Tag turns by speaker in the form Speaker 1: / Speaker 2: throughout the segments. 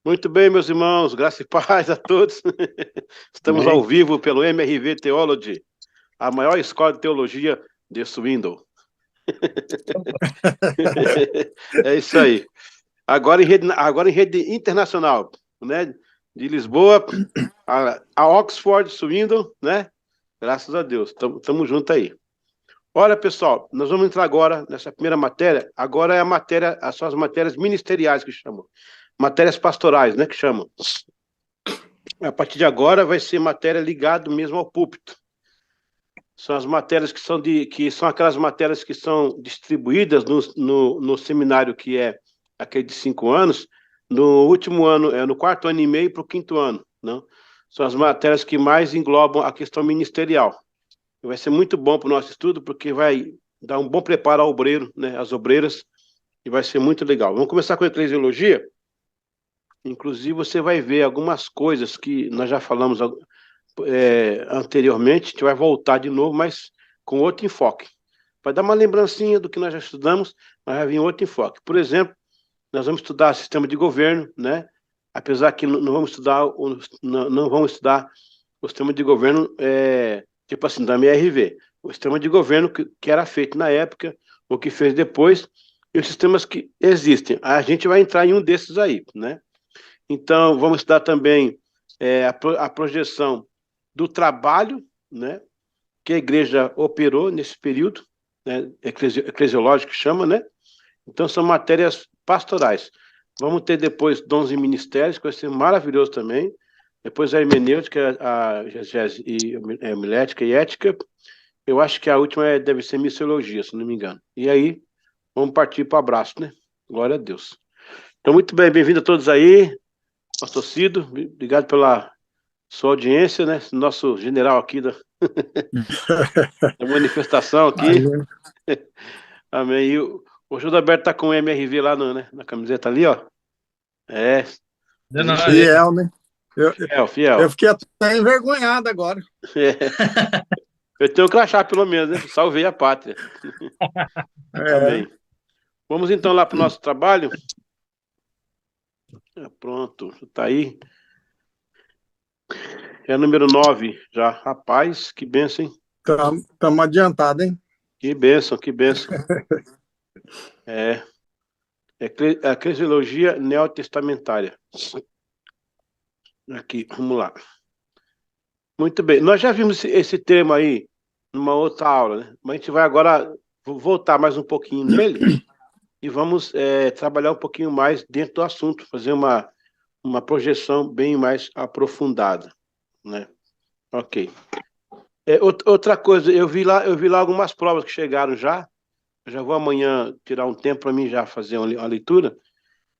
Speaker 1: Muito bem, meus irmãos, graça e paz a todos. Estamos ao
Speaker 2: Amém.
Speaker 1: vivo pelo MRV Theology, a maior escola de teologia de Swindon. É isso aí. Agora em rede internacional, né? De Lisboa a Oxford, Swindon, né? Graças a Deus, estamos juntos aí. Olha, pessoal, nós vamos entrar agora nessa primeira matéria. Agora é a matéria, são as matérias ministeriais que chamam. Matérias pastorais, né? Que chamam. A partir de agora vai ser matéria ligada mesmo ao púlpito. São as matérias que são aquelas matérias que são distribuídas no seminário que é aquele de 5 anos, no último ano, no quarto ano e meio para o quinto ano, não? São as matérias que mais englobam a questão ministerial. Vai ser muito bom para o nosso estudo, porque vai dar um bom preparo ao obreiro, né, às obreiras, e vai ser muito legal. Vamos começar com a eclesiologia. Inclusive, você vai ver algumas coisas que nós já falamos anteriormente, a gente vai voltar de novo, mas com outro enfoque. Vai dar uma lembrancinha do que nós já estudamos, mas vai vir outro enfoque. Por exemplo, nós vamos estudar sistema de governo, né? Apesar que não vamos estudar o sistema de governo, tipo assim, da MRV. O sistema de governo que era feito na época, o que fez depois, e os sistemas que existem. A gente vai entrar em um desses aí, né? Então, vamos estudar também a projeção do trabalho, né, que a igreja operou nesse período, né, eclesiológico que chama, né? Então, são matérias pastorais. Vamos ter depois dons e ministérios, que vai ser maravilhoso também. Depois a hermenêutica, a homilética e ética. Eu acho que a última deve ser missiologia, se não me engano. E aí, vamos partir para o abraço, né? Glória a Deus. Então, muito bem, bem-vindo a todos aí. Pastor Cido, obrigado pela sua audiência, né? Nosso general aqui da manifestação aqui. Amém. E o Gilberto tá com o MRV lá na camiseta ali, ó. É.
Speaker 2: Fiel, né?
Speaker 1: Fiel.
Speaker 2: Eu fiquei até envergonhado agora.
Speaker 1: Eu tenho um crachá, pelo menos, né? Salvei a pátria. Amém. Vamos então lá para o nosso trabalho. Pronto, tá aí. É número 9 já. Rapaz, que bênção, hein?
Speaker 2: Estamos adiantados, hein?
Speaker 1: Que bênção, que bênção. A eclesiologia neotestamentária. Aqui, vamos lá. Muito bem. Nós já vimos esse termo aí numa outra aula, né? Mas a gente vai agora voltar mais um pouquinho nele e vamos trabalhar um pouquinho mais dentro do assunto, fazer uma projeção bem mais aprofundada, né? Ok. Outra coisa, eu vi lá algumas provas que chegaram já. Eu já vou amanhã tirar um tempo para mim já fazer uma leitura.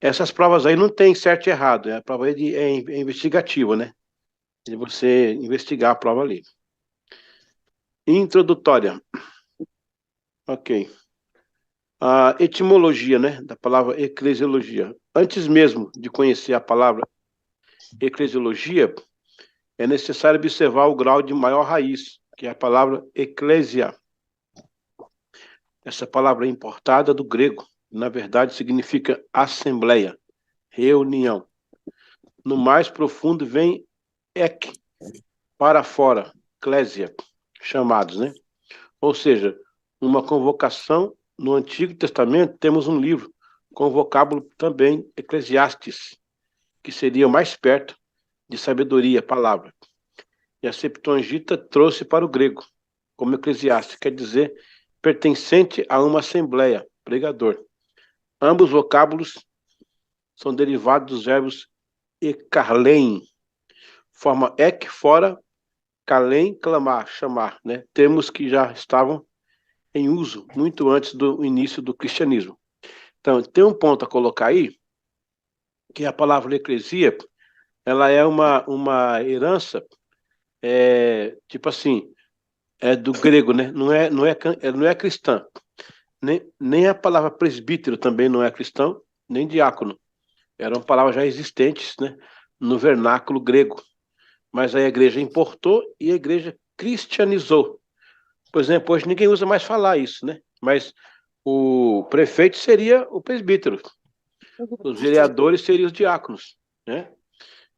Speaker 1: Essas provas aí não tem certo e errado, a prova é investigativa, né? De você investigar a prova ali. Introdutória. Ok. A etimologia, né, da palavra eclesiologia. Antes mesmo de conhecer a palavra eclesiologia, é necessário observar o grau de maior raiz, que é a palavra eclésia. Essa palavra é importada do grego, na verdade significa assembleia, reunião. No mais profundo vem ek, para fora, eclésia, chamados, né? Ou seja, uma convocação. No Antigo Testamento temos um livro com o vocábulo também Eclesiastes, que seria o mais perto de sabedoria, palavra. E a Septuaginta trouxe para o grego, como Eclesiastes, quer dizer, pertencente a uma assembleia, pregador. Ambos vocábulos são derivados dos verbos ekarlein, forma ek, fora, kalen, clamar, chamar, né? Termos que já estavam em uso muito antes do início do cristianismo. Então, tem um ponto a colocar aí, que a palavra eclesia, ela é uma herança, tipo assim, do grego, né? Não é cristã. Nem a palavra presbítero também não é cristão, nem diácono. Eram palavras já existentes, né, no vernáculo grego. Mas a igreja importou e a igreja cristianizou. Por exemplo, hoje ninguém usa mais falar isso, né? Mas o prefeito seria o presbítero. Os vereadores seriam os diáconos. né?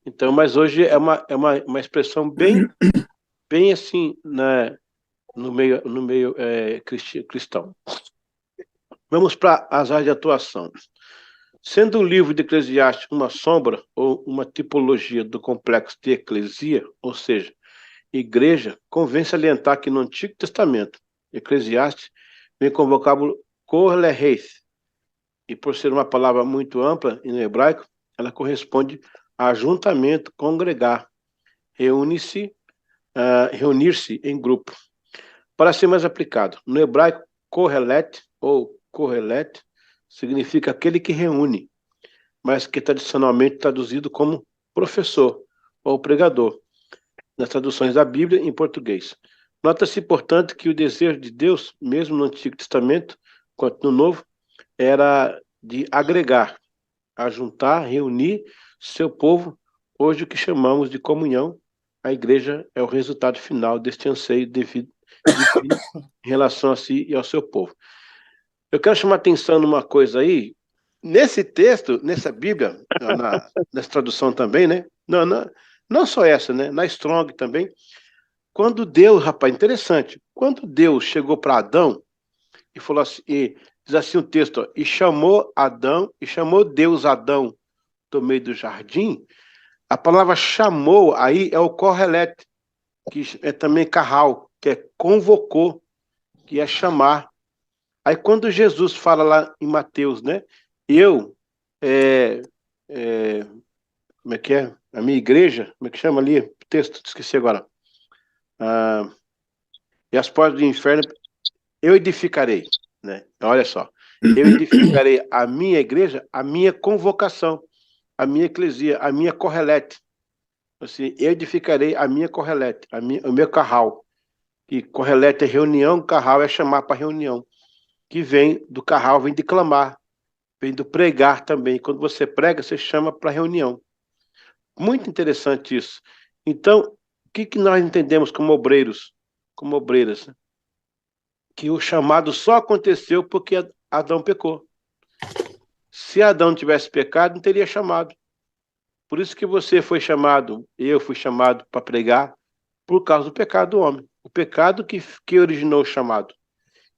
Speaker 1: Então, mas hoje é uma expressão bem assim, né, no meio cristão. Vamos para as áreas de atuação. Sendo o livro de Eclesiastes uma sombra ou uma tipologia do complexo de eclesia, ou seja, igreja, convém salientar que no Antigo Testamento, Eclesiastes vem com o vocábulo korleheith, e por ser uma palavra muito ampla em hebraico, ela corresponde a ajuntamento, congregar, reunir-se em grupo. Para ser mais aplicado, no hebraico, kohelet ou kohelet significa aquele que reúne, mas que tradicionalmente é traduzido como professor ou pregador, nas traduções da Bíblia em português. Nota-se, portanto, que o desejo de Deus, mesmo no Antigo Testamento, quanto no Novo, era de agregar, ajuntar, reunir seu povo. Hoje o que chamamos de comunhão, a igreja é o resultado final deste anseio divino em relação a si e ao seu povo. Eu quero chamar a atenção numa coisa aí, nesse texto, nessa Bíblia, nessa tradução também, né? Não só essa, né? Na Strong também, quando Deus, rapaz, interessante, quando Deus chegou para Adão e falou assim, e diz assim o texto, ó, e chamou Deus Adão do meio do jardim, a palavra chamou aí é o correlet, que é também carral, que é convocou, que é chamar. Aí quando Jesus fala lá em Mateus, né? Eu, é, é, como é que é? A minha igreja, como é que chama ali? O texto, esqueci agora. Ah, e as portas do inferno eu edificarei, né? Olha só. Eu edificarei a minha igreja, a minha convocação, a minha eclesia, a minha correlete. Assim, eu edificarei a minha correlete, o meu carral. E correlete é reunião, carral é chamar para reunião. Que vem do carral, vem de clamar, vem do pregar também. Quando você prega, você chama para reunião. Muito interessante isso. Então, o que nós entendemos como obreiros, como obreiras? Né? Que o chamado só aconteceu porque Adão pecou. Se Adão tivesse pecado, não teria chamado. Por isso que você foi chamado, eu fui chamado para pregar, por causa do pecado do homem. O pecado que originou o chamado.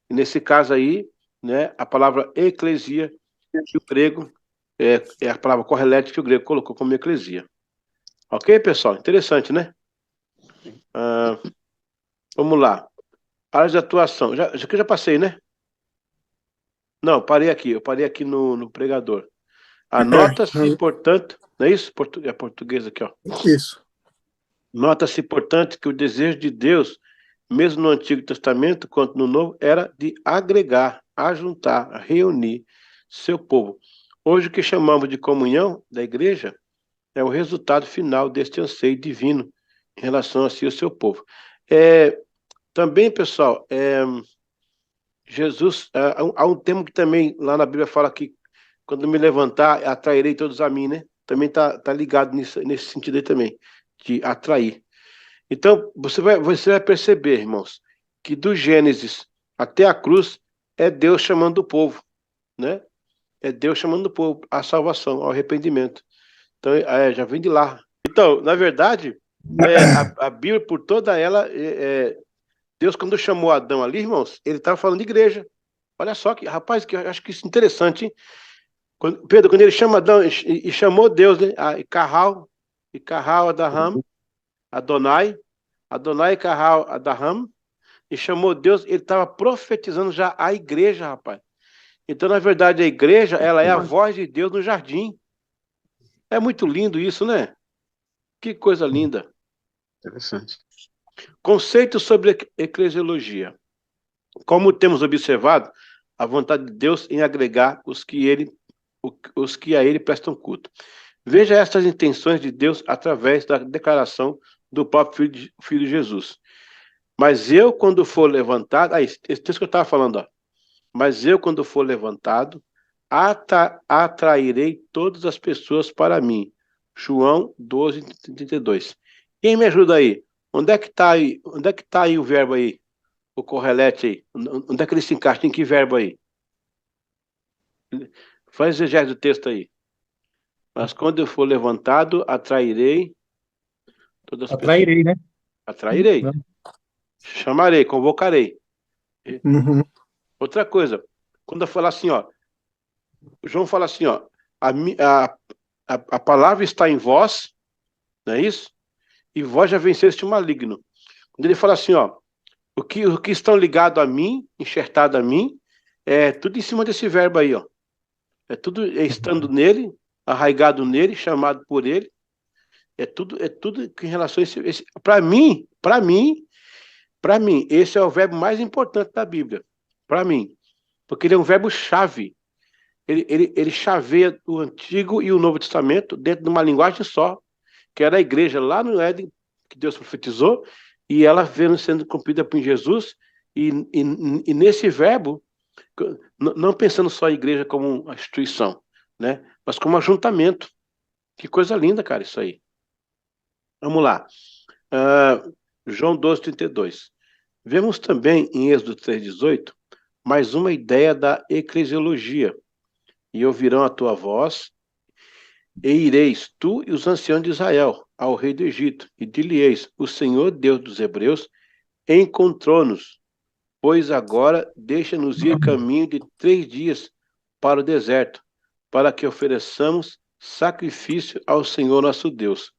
Speaker 1: E nesse caso aí, né, a palavra eclesia, que o grego, é a palavra correlete que o grego colocou como eclesia. Ok, pessoal? Interessante, né? Vamos lá. Áreas de atuação. Que eu já passei, né? Não, parei aqui. Eu parei aqui no pregador. Anota-se, portanto, não é isso? É português aqui, ó.
Speaker 2: Isso.
Speaker 1: Nota-se, portanto, que o desejo de Deus, mesmo no Antigo Testamento quanto no Novo, era de agregar, ajuntar, reunir seu povo. Hoje, o que chamamos de comunhão da igreja é o resultado final deste anseio divino em relação a si e ao seu povo. Também, pessoal, Jesus, há um termo que também lá na Bíblia fala que quando me levantar, atrairei todos a mim, né? Também tá ligado nesse sentido aí também, de atrair. Então, você vai perceber, irmãos, que do Gênesis até a cruz é Deus chamando o povo, né? É Deus chamando o povo à salvação, ao arrependimento. Então, já vem de lá. Então, na verdade, a Bíblia, por toda ela, Deus, quando chamou Adão ali, irmãos, ele estava falando de igreja. Olha só, rapaz, que eu acho que isso é interessante, hein? Pedro, quando ele chama Adão e chamou Deus, né? E Carral Adaham, Adonai Carral Adaham, e chamou Deus, ele estava profetizando já a igreja, rapaz. Então, na verdade, a igreja, ela é a voz de Deus no jardim. É muito lindo isso, né? Que coisa linda.
Speaker 3: Interessante.
Speaker 1: Conceito sobre eclesiologia. Como temos observado, a vontade de Deus em agregar os que a ele prestam culto. Veja estas intenções de Deus através da declaração do próprio Filho Jesus. Mas eu, quando for levantado... esse texto que eu estava falando, ó. Mas eu, quando for levantado, atrairei todas as pessoas para mim. João 12, 32. Quem me ajuda aí? Onde é que está aí? Onde é que tá aí o verbo aí? O correlete aí? Onde é que ele se encaixa? Em que verbo aí? Faz exegese do texto aí. Mas quando eu for levantado, atrairei todas as pessoas.
Speaker 3: Atrairei, né?
Speaker 1: Atrairei.
Speaker 3: Não.
Speaker 1: Chamarei, convocarei.
Speaker 2: Uhum.
Speaker 1: Outra coisa, quando eu falar assim, ó, o João fala assim, ó, a palavra está em vós, não é isso? E vós já venceste o maligno. Quando ele fala assim, ó, o que estão ligados a mim, enxertado a mim, é tudo em cima desse verbo aí, ó. É tudo estando nele, arraigado nele, chamado por ele. É tudo em relação a esse para mim, esse é o verbo mais importante da Bíblia. Para mim. Porque ele é um verbo-chave. Ele chaveia o Antigo e o Novo Testamento dentro de uma linguagem só, que era a igreja lá no Éden, que Deus profetizou, e ela vendo sendo cumprida por Jesus, e nesse verbo, não pensando só a igreja como uma instituição, né? Mas como ajuntamento. Que coisa linda, cara, isso aí. Vamos lá. Ah, João 12:32. Vemos também em Êxodo 3:18 mais uma ideia da eclesiologia. E ouvirão a tua voz, e ireis tu e os anciãos de Israel ao rei do Egito, e dir-lhe-eis: o Senhor Deus dos Hebreus encontrou-nos, pois agora deixa-nos ir caminho de 3 dias para o deserto, para que ofereçamos sacrifício ao Senhor nosso Deus.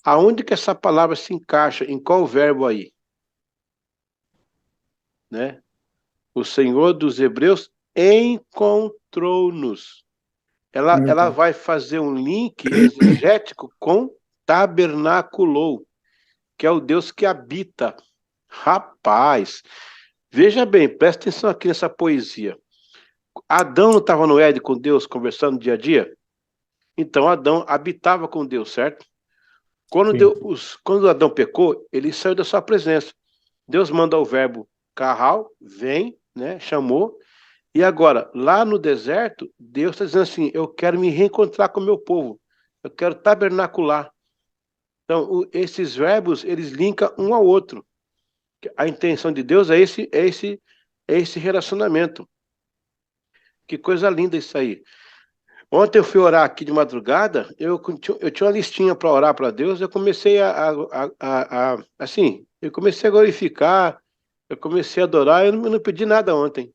Speaker 1: Aonde que essa palavra se encaixa? Em qual verbo aí? Né? O Senhor dos Hebreus encontrou-nos. Ela vai fazer um link exegético com tabernaculou, que é o Deus que habita. Rapaz, veja bem, presta atenção aqui nessa poesia. Adão não estava no Éden com Deus, conversando dia a dia? Então Adão habitava com Deus, certo? Quando Adão pecou, ele saiu da sua presença. Deus manda o verbo carral, vem, né? Chamou. E agora, lá no deserto, Deus está dizendo assim: eu quero me reencontrar com o meu povo. Eu quero tabernacular. Então, esses verbos, eles linkam um ao outro. A intenção de Deus é esse relacionamento. Que coisa linda isso aí. Ontem eu fui orar aqui de madrugada, eu tinha uma listinha para orar para Deus, eu comecei assim, eu comecei a glorificar, eu comecei a adorar, eu não pedi nada ontem.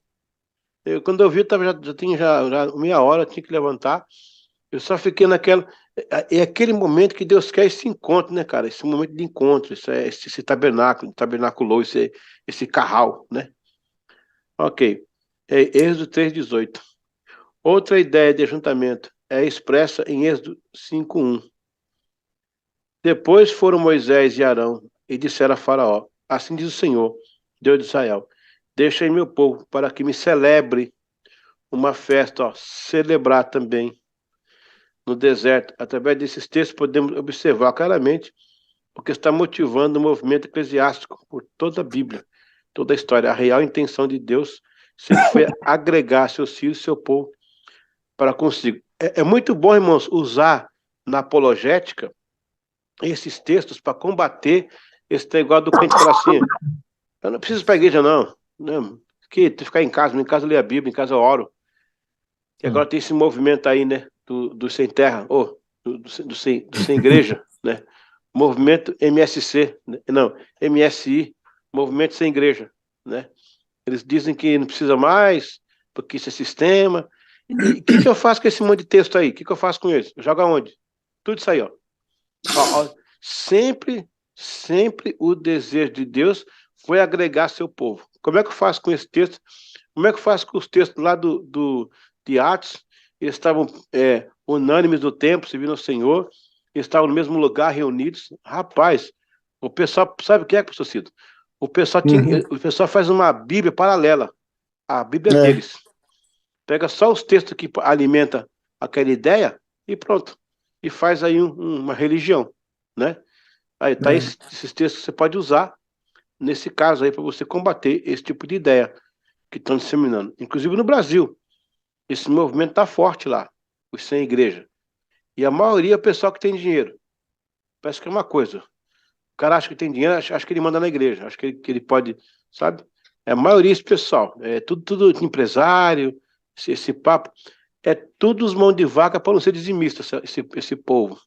Speaker 1: Quando eu vi, já tinha já meia hora, eu tinha que levantar, eu só fiquei naquela, é aquele momento que Deus quer esse encontro, né, cara, esse momento de encontro, esse tabernáculo, tabernaculou, esse carral, né? Ok, Êxodo 3:18. Outra ideia de ajuntamento é expressa em Êxodo 5:1. Depois foram Moisés e Arão e disseram a Faraó: assim diz o Senhor, Deus de Israel: deixa meu povo para que me celebre uma festa, ó, celebrar também no deserto. Através desses textos podemos observar claramente o que está motivando o movimento eclesiástico por toda a Bíblia, toda a história. A real intenção de Deus sempre foi agregar seus filhos, seu povo para consigo. É muito bom, irmãos, usar na apologética esses textos para combater esse negócio do crente falar assim: eu não preciso ir para a igreja, não. Não. Que ficar em casa eu leio a Bíblia, em casa eu oro. E agora tem esse movimento aí, né? Do sem terra, ou do sem igreja, né? Movimento MSC, né? Não, MSI, movimento sem igreja, né? Eles dizem que não precisa mais, porque isso é sistema. E o que eu faço com esse monte de texto aí? O que eu faço com eles? Eu jogo aonde? Tudo isso aí, ó. Ó, sempre o desejo de Deus foi agregar seu povo. Como é que eu faço com esse texto? Como é que eu faço com os textos lá de Atos? Eles estavam unânimes no templo, servindo ao Senhor, eles estavam no mesmo lugar, reunidos. Rapaz, o pessoal, sabe o que é, professor Cido? O pessoal faz uma Bíblia paralela à Bíblia deles. Pega só os textos que alimentam aquela ideia e pronto. E faz aí uma religião, né? Aí tá esses textos que você pode usar nesse caso aí para você combater esse tipo de ideia que estão disseminando. Inclusive no Brasil, esse movimento tá forte lá, os sem igreja. E a maioria é o pessoal que tem dinheiro. Parece que é uma coisa. O cara acha que tem dinheiro, acha que ele manda na igreja, acha que ele pode, sabe? É a maioria esse pessoal. É tudo empresário, esse papo. É tudo os mãos de vaca para não ser dizimista, esse povo.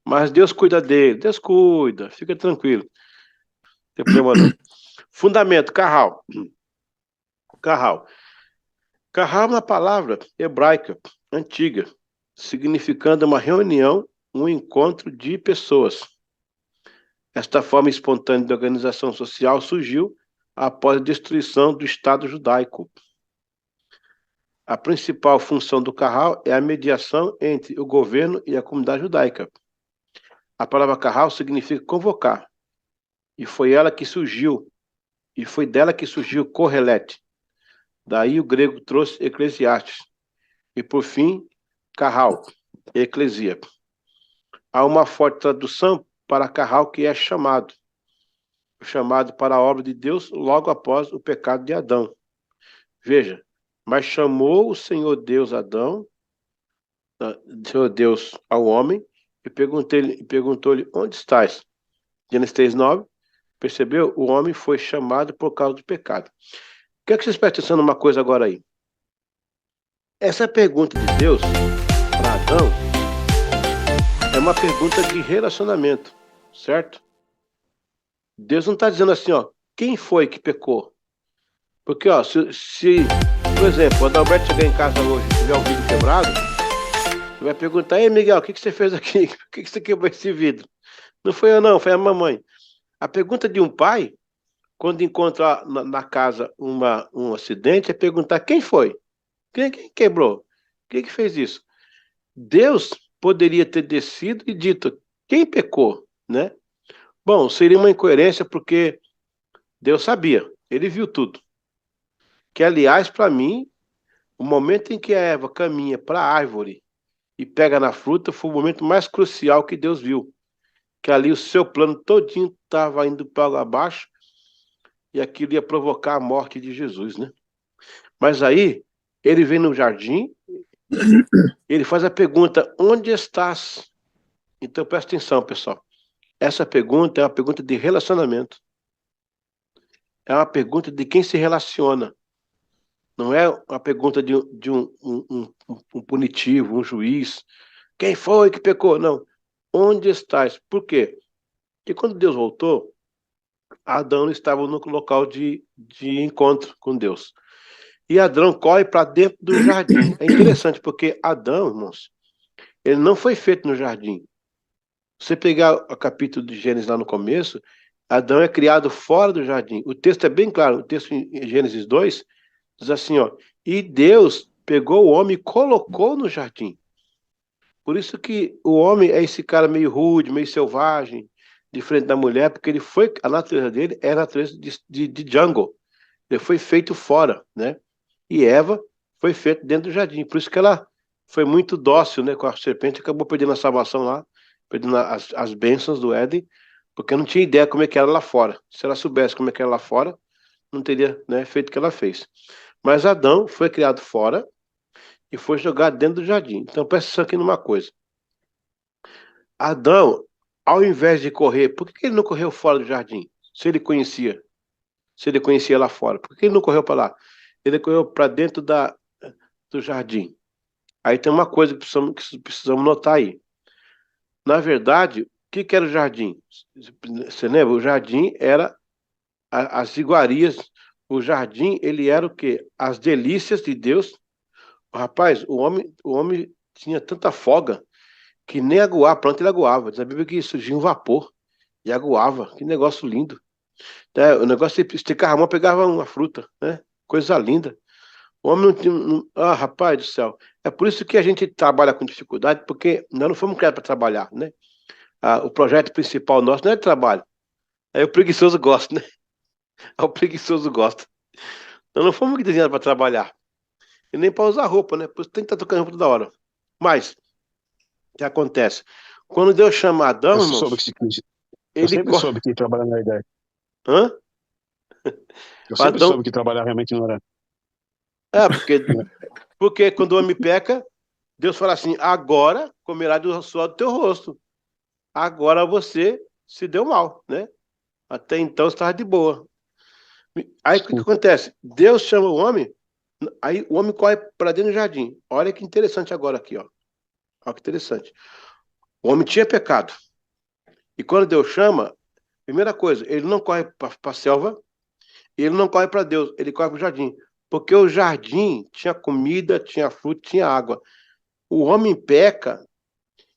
Speaker 1: Mas Deus cuida dele, Deus cuida, fica tranquilo. Não tem problema não. Fundamento, Carral. Carral. Carral é uma palavra hebraica antiga, significando uma reunião, um encontro de pessoas. Esta forma espontânea de organização social surgiu após a destruição do Estado judaico. A principal função do Carral é a mediação entre o governo e a comunidade judaica. A palavra Carral significa convocar, e foi dela que surgiu Correlete. Daí o grego trouxe Eclesiastes. E por fim, Carral, Eclesia. Há uma forte tradução para Carral que é chamado. O chamado para a obra de Deus logo após o pecado de Adão. Veja, mas chamou o Senhor Deus Senhor Deus ao homem, e perguntou-lhe, onde estás? Gênesis 3:9, percebeu? O homem foi chamado por causa do pecado. Quer que vocês prestem atenção numa coisa agora aí? Essa pergunta de Deus para Adão é uma pergunta de relacionamento, certo? Deus não está dizendo assim, ó, quem foi que pecou? Porque, ó, se por exemplo, o Adalberto chegar em casa hoje e tiver um vidro quebrado, ele vai perguntar, ei, Miguel, o que você fez aqui? Por que você quebrou esse vidro? Não foi eu não, foi a mamãe. A pergunta de um pai, quando encontra na casa um acidente, é perguntar quem foi? Quem quebrou? Quem que fez isso? Deus poderia ter descido e dito, quem pecou, né? Bom, seria uma incoerência porque Deus sabia, ele viu tudo. Que, aliás, para mim, o momento em que a Eva caminha para a árvore e pega na fruta foi o momento mais crucial que Deus viu. Que ali o seu plano todinho estava indo para água abaixo e aquilo ia provocar a morte de Jesus, né? Mas aí, ele vem no jardim, ele faz a pergunta, onde estás? Então, presta atenção, pessoal. Essa pergunta é uma pergunta de relacionamento. É uma pergunta de quem se relaciona. Não é uma pergunta de um punitivo, um juiz. Quem foi que pecou? Não. Onde estás? Por quê? Porque quando Deus voltou, Adão estava no local de encontro com Deus. E Adão corre para dentro do jardim. É interessante, porque Adão, irmãos, ele não foi feito no jardim. Você pegar o capítulo de Gênesis lá no começo, Adão é criado fora do jardim. O texto é bem claro. O texto em Gênesis 2 diz assim, ó, e Deus pegou o homem e colocou no jardim. Por isso que o homem é esse cara meio rude, meio selvagem, diferente da mulher, porque a natureza dele é a natureza de jungle. Ele foi feito fora, né? E Eva foi feita dentro do jardim. Por isso que ela foi muito dócil, né, com a serpente, acabou perdendo a salvação lá, perdendo as bênçãos do Éden, porque não tinha ideia como é que era lá fora. Se ela soubesse como é que era lá fora, não teria, né, feito o que ela fez. Mas Adão foi criado fora e foi jogado dentro do jardim. Então presta atenção aqui numa coisa. Adão, ao invés de correr, por que ele não correu fora do jardim? Se ele conhecia lá fora, por que ele não correu para lá? Ele correu para dentro do jardim. Aí tem uma coisa que precisamos notar aí. Na verdade, o que era o jardim? Você lembra? O jardim era as iguarias. O jardim, ele era o quê? As delícias de Deus. Rapaz, o homem tinha tanta folga que nem aguar a planta ele aguava. Diz a Bíblia que surgia um vapor e aguava. Que negócio lindo. O negócio de esticar a mão, pegava uma fruta, né? Coisa linda. O homem não tinha. Rapaz do céu. É por isso que a gente trabalha com dificuldade, porque nós não fomos criados para trabalhar, né? O projeto principal nosso não é de trabalho. Aí o preguiçoso gosta, né? O preguiçoso gosta. Nós não fomos desenhados para trabalhar. E nem para usar roupa, né? Por isso tem que estar tocando roupa toda hora. Mas, o que acontece? Quando Deus chama Adão, irmãos,
Speaker 3: eu sempre soube que trabalhar na ideia.
Speaker 1: Hã?
Speaker 3: Eu sempre soube que trabalhar realmente não era.
Speaker 1: Porque quando o homem peca, Deus fala assim, agora comerá do suor do teu rosto. Agora você se deu mal, né? Até então você estava de boa. Aí o que acontece? Deus chama o homem Aí o homem corre para dentro do jardim. Olha que interessante agora aqui, ó. Olha que interessante. O homem tinha pecado. E quando Deus chama, primeira coisa, ele não corre para a selva, e ele não corre para Deus, ele corre para o jardim. Porque o jardim tinha comida, tinha fruto, tinha água. O homem peca,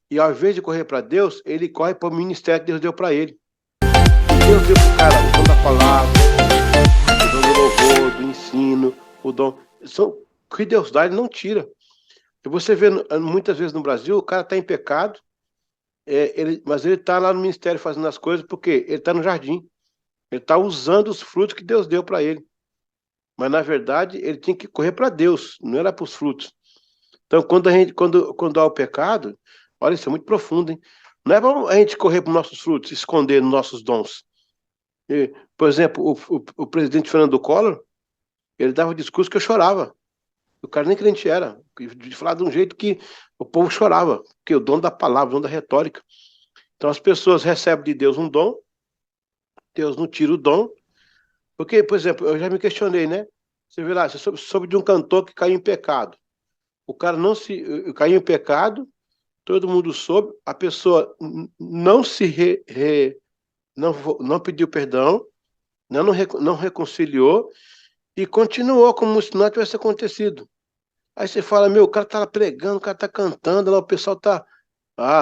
Speaker 1: e ao invés de correr para Deus, ele corre para o ministério que Deus deu para ele. E Deus deu para o cara o dom da palavra, o dom do louvor, do ensino, o dom. O que Deus dá, ele não tira. E você vê muitas vezes no Brasil, o cara está em pecado, mas ele está lá no ministério fazendo as coisas porque ele está no jardim. Ele está usando os frutos que Deus deu para ele. Mas, na verdade, ele tinha que correr para Deus, não era para os frutos. Então, quando há o pecado, olha, isso é muito profundo, hein? Não é para a gente correr para os nossos frutos, esconder nos nossos dons. Por exemplo, o presidente Fernando Collor, ele dava um discurso que eu chorava. O cara nem crente era, de falar de um jeito que o povo chorava, porque o dom da palavra, o dom da retórica. Então as pessoas recebem de Deus um dom, Deus não tira o dom, porque, por exemplo, eu já me questionei, né? Você vê lá, você soube de um cantor que caiu em pecado. O cara caiu em pecado, todo mundo soube, a pessoa não não pediu perdão, não reconciliou, e continuou como se nada tivesse acontecido. Aí você fala, o cara tá pregando, o cara tá cantando, lá o pessoal tá...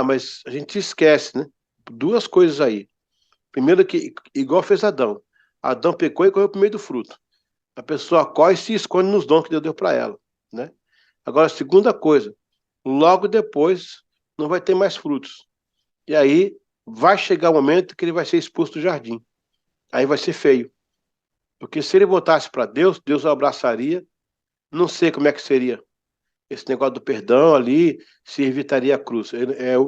Speaker 1: mas a gente esquece, né? Duas coisas aí. Primeiro que, igual fez Adão. Adão pecou e correu pro meio do fruto. A pessoa corre e se esconde nos dons que Deus deu para ela, né? Agora, segunda coisa, logo depois não vai ter mais frutos. E aí vai chegar o momento que ele vai ser expulso do jardim. Aí vai ser feio. Porque se ele voltasse para Deus, Deus o abraçaria. Não sei como é que seria esse negócio do perdão ali, se evitaria a cruz.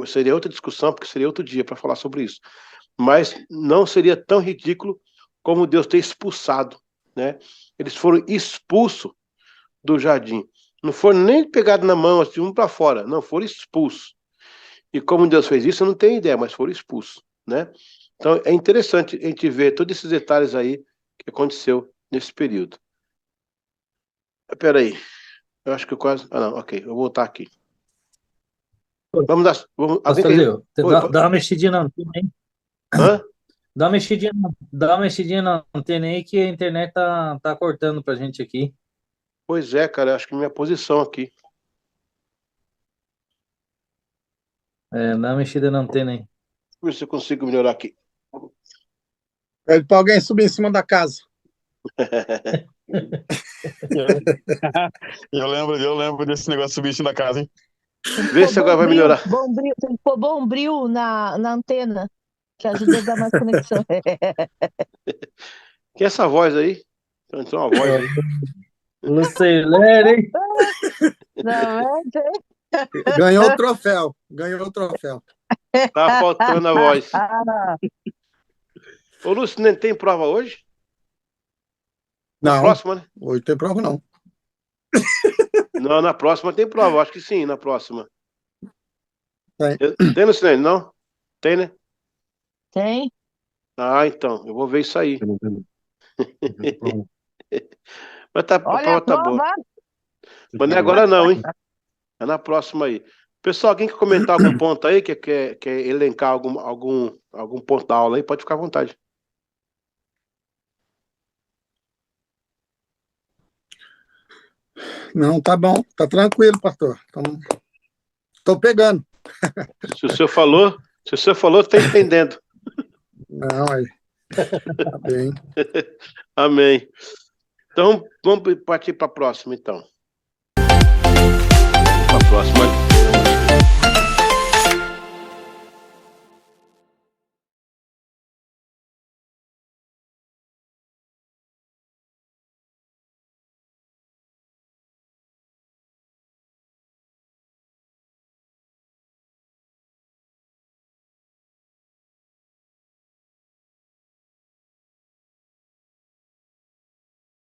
Speaker 1: Seria outra discussão, porque seria outro dia para falar sobre isso. Mas não seria tão ridículo como Deus ter expulsado, né? Eles foram expulsos do jardim. Não foram nem pegados na mão, assim, um para fora. Não, foram expulsos. E como Deus fez isso, eu não tenho ideia, mas foram expulsos, né? Então é interessante a gente ver todos esses detalhes aí que aconteceu nesse período. Espera aí. Eu acho que eu quase... não, ok. Eu vou voltar aqui. Vamos dar...
Speaker 4: Pastor Leo, dá uma mexidinha na antena aí.
Speaker 1: Hã?
Speaker 4: Dá uma mexidinha na antena aí que a internet tá cortando pra gente aqui.
Speaker 1: Pois é, cara. Acho que minha posição aqui.
Speaker 4: Dá uma mexida na antena aí.
Speaker 1: Ver se eu consigo melhorar aqui.
Speaker 2: Pede para alguém subir em cima da casa.
Speaker 3: Eu lembro desse negócio de subir em cima da casa, hein?
Speaker 1: Vê se agora vai melhorar.
Speaker 5: Tem que pôr bombril na antena, que ajuda a dar mais conexão.
Speaker 1: Que é essa voz aí? Entrou uma voz aí.
Speaker 4: Lucilene, hein?
Speaker 5: Não,
Speaker 2: Ganhou o troféu.
Speaker 1: Tá faltando a voz. Ô, Lúcio, nem tem prova hoje?
Speaker 2: Não,
Speaker 1: próxima, né?
Speaker 2: Hoje tem prova, não.
Speaker 1: Não, na próxima tem prova. Acho que sim, na próxima.
Speaker 2: Tem.
Speaker 1: Tem, Lucilene? Não? Tem, né?
Speaker 5: Tem.
Speaker 1: Então. Eu vou ver isso aí. Mas
Speaker 5: Olha
Speaker 1: a prova tá boa. Mas não é agora não, hein? É na próxima aí. Pessoal, alguém quer comentar algum ponto aí? Quer elencar algum ponto da aula aí? Pode ficar à vontade.
Speaker 2: Não, tá bom. Tá tranquilo, pastor. Tô pegando.
Speaker 1: Se o senhor falou, tá entendendo.
Speaker 2: Não, aí. Tá bem.
Speaker 1: Amém. Então, vamos partir para a próxima, então. Para a próxima.